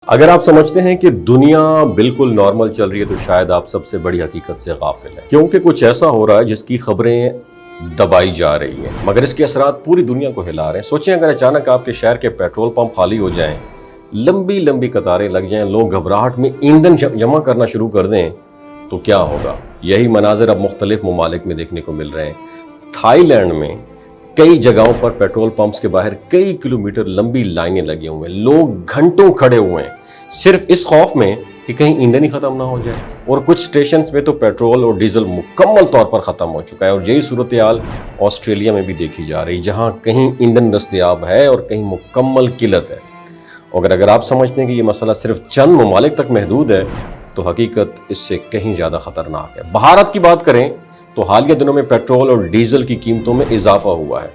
اگر آپ سمجھتے ہیں کہ دنیا بالکل نارمل چل رہی ہے تو شاید آپ سب سے بڑی حقیقت سے غافل ہیں، کیونکہ کچھ ایسا ہو رہا ہے جس کی خبریں دبائی جا رہی ہیں مگر اس کے اثرات پوری دنیا کو ہلا رہے ہیں۔ سوچیں اگر اچانک آپ کے شہر کے پیٹرول پمپ خالی ہو جائیں، لمبی لمبی قطاریں لگ جائیں، لوگ گھبراہٹ میں ایندھن جمع کرنا شروع کر دیں تو کیا ہوگا؟ یہی مناظر اب مختلف ممالک میں دیکھنے کو مل رہے ہیں۔ تھائی لینڈ میں کئی جگہوں پر پیٹرول پمپس کے باہر کئی کلومیٹر لمبی لائنیں لگی ہوئے ہیں، لوگ گھنٹوں کھڑے ہوئے ہیں صرف اس خوف میں کہ کہیں ایندھن ہی ختم نہ ہو جائے، اور کچھ سٹیشنز میں تو پیٹرول اور ڈیزل مکمل طور پر ختم ہو چکا ہے۔ اور یہی صورتحال آسٹریلیا میں بھی دیکھی جا رہی، جہاں کہیں ایندھن دستیاب ہے اور کہیں مکمل قلت ہے۔ اگر آپ سمجھتے ہیں کہ یہ مسئلہ صرف چند ممالک تک محدود ہے تو حقیقت اس سے کہیں زیادہ خطرناک ہے۔ بھارت کی بات کریں تو حالیہ دنوں میں پیٹرول اور ڈیزل کی قیمتوں میں اضافہ ہوا ہے،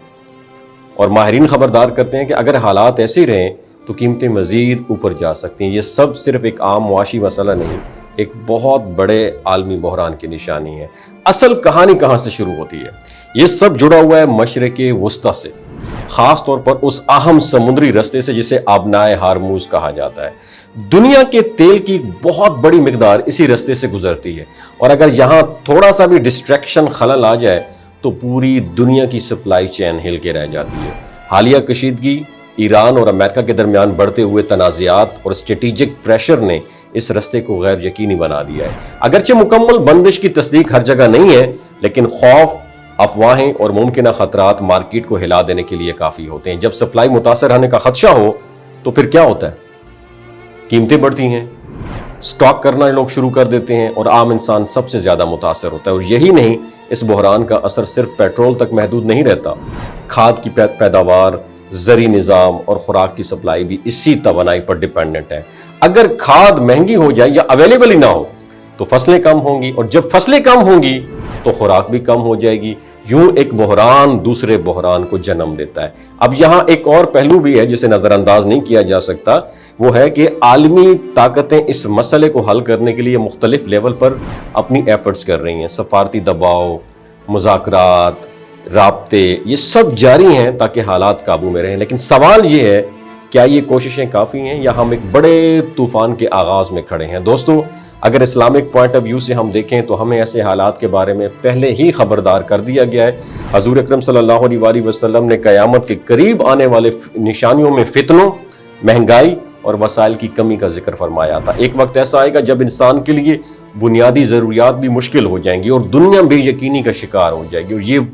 اور ماہرین خبردار کرتے ہیں کہ اگر حالات ایسے ہی رہیں تو قیمتیں مزید اوپر جا سکتی ہیں۔ یہ سب صرف ایک عام معاشی مسئلہ نہیں، ایک بہت بڑے عالمی بحران کی نشانی ہے۔ اصل کہانی کہاں سے شروع ہوتی ہے؟ یہ سب جڑا ہوا ہے مشرق وسطیٰ سے، خاص طور پر اس اہم سمندری رستے سے جسے آبنائے ہارموز کہا جاتا ہے۔ دنیا کے تیل کی بہت بڑی مقدار اسی رستے سے گزرتی ہے، اور اگر یہاں تھوڑا سا بھی ڈسٹریکشن خلل آ جائے تو پوری دنیا کی سپلائی چین ہل کے رہ جاتی ہے۔ حالیہ کشیدگی، ایران اور امریکہ کے درمیان بڑھتے ہوئے تنازعات اور اسٹریٹجک پریشر نے اس رستے کو غیر یقینی بنا دیا ہے۔ اگرچہ مکمل بندش کی تصدیق ہر جگہ نہیں ہے، لیکن خوف، افواہیں اور ممکنہ خطرات مارکیٹ کو ہلا دینے کے لیے کافی ہوتے ہیں۔ جب سپلائی متاثر ہونے کا خدشہ ہو تو پھر کیا ہوتا ہے؟ قیمتیں بڑھتی ہیں، سٹاک کرنا لوگ شروع کر دیتے ہیں، اور عام انسان سب سے زیادہ متاثر ہوتا ہے۔ اور یہی نہیں، اس بحران کا اثر صرف پیٹرول تک محدود نہیں رہتا۔ کھاد کی پیداوار، زرعی نظام اور خوراک کی سپلائی بھی اسی توانائی پر ڈیپینڈنٹ ہے۔ اگر کھاد مہنگی ہو جائے یا اویلیبل ہی نہ ہو تو فصلیں کم ہوں گی، اور جب فصلیں کم ہوں گی تو خوراک بھی کم ہو جائے گی۔ یوں ایک بحران دوسرے بحران کو جنم دیتا ہے۔ اب یہاں ایک اور پہلو بھی ہے جسے نظر انداز نہیں کیا جا سکتا، وہ ہے کہ عالمی طاقتیں اس مسئلے کو حل کرنے کے لیے مختلف لیول پر اپنی ایفرٹس کر رہی ہیں۔ سفارتی دباؤ، مذاکرات، رابطے، یہ سب جاری ہیں تاکہ حالات قابو میں رہیں۔ لیکن سوال یہ ہے، کیا یہ کوششیں کافی ہیں یا ہم ایک بڑے طوفان کے آغاز میں کھڑے ہیں؟ دوستو، اگر اسلامک پوائنٹ آف ویو سے ہم دیکھیں تو ہمیں ایسے حالات کے بارے میں پہلے ہی خبردار کر دیا گیا ہے۔ حضور اکرم صلی اللہ علیہ وآلہ وسلم نے قیامت کے قریب آنے والے نشانیوں میں فتنوں، مہنگائی اور وسائل کی کمی کا ذکر فرمایا تھا۔ ایک وقت ایسا آئے گا جب انسان کے لیے بنیادی ضروریات بھی مشکل ہو جائیں گی اور دنیا بے یقینی کا شکار ہو جائے گی۔ اور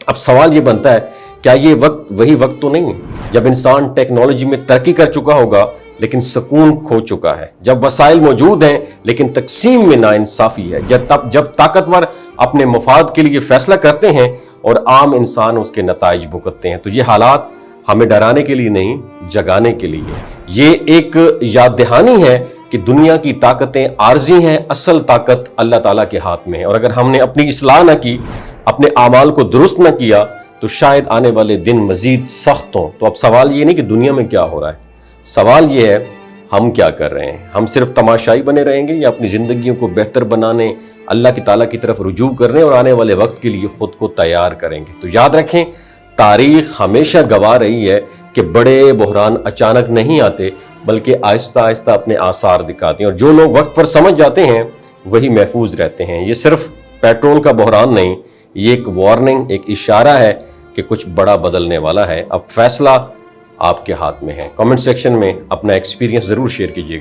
اب سوال یہ بنتا ہے، کیا یہ وقت وہی وقت تو نہیں ہے جب انسان ٹیکنالوجی میں ترقی کر چکا ہوگا لیکن سکون کھو چکا ہے، جب وسائل موجود ہیں لیکن تقسیم میں ناانصافی ہے، جب طاقتور اپنے مفاد کے لیے فیصلہ کرتے ہیں اور عام انسان اس کے نتائج بھگتتے ہیں؟ تو یہ حالات ہمیں ڈرانے کے لیے نہیں، جگانے کے لیے۔ یہ ایک یاد دہانی ہے کہ دنیا کی طاقتیں عارضی ہیں، اصل طاقت اللہ تعالیٰ کے ہاتھ میں ہے، اور اگر ہم نے اپنی اصلاح نہ کی، اپنے اعمال کو درست نہ کیا تو شاید آنے والے دن مزید سخت ہوں۔ تو اب سوال یہ نہیں کہ دنیا میں کیا ہو رہا ہے، سوال یہ ہے ہم کیا کر رہے ہیں؟ ہم صرف تماشائی بنے رہیں گے یا اپنی زندگیوں کو بہتر بنانے، اللہ کی تعالیٰ کی طرف رجوع کرنے اور آنے والے وقت کے لیے خود کو تیار کریں گے؟ تو یاد رکھیں، تاریخ ہمیشہ گواہ رہی ہے کہ بڑے بحران اچانک نہیں آتے بلکہ آہستہ آہستہ اپنے آثار دکھاتے ہیں، اور جو لوگ وقت پر سمجھ جاتے ہیں وہی محفوظ رہتے ہیں۔ یہ صرف پیٹرول کا بحران نہیں، یہ ایک وارننگ، ایک اشارہ ہے کہ کچھ بڑا بدلنے والا ہے۔ اب فیصلہ آپ کے ہاتھ میں ہے۔ کمنٹ سیکشن میں اپنا ایکسپیرینس ضرور شیئر کیجیے گا۔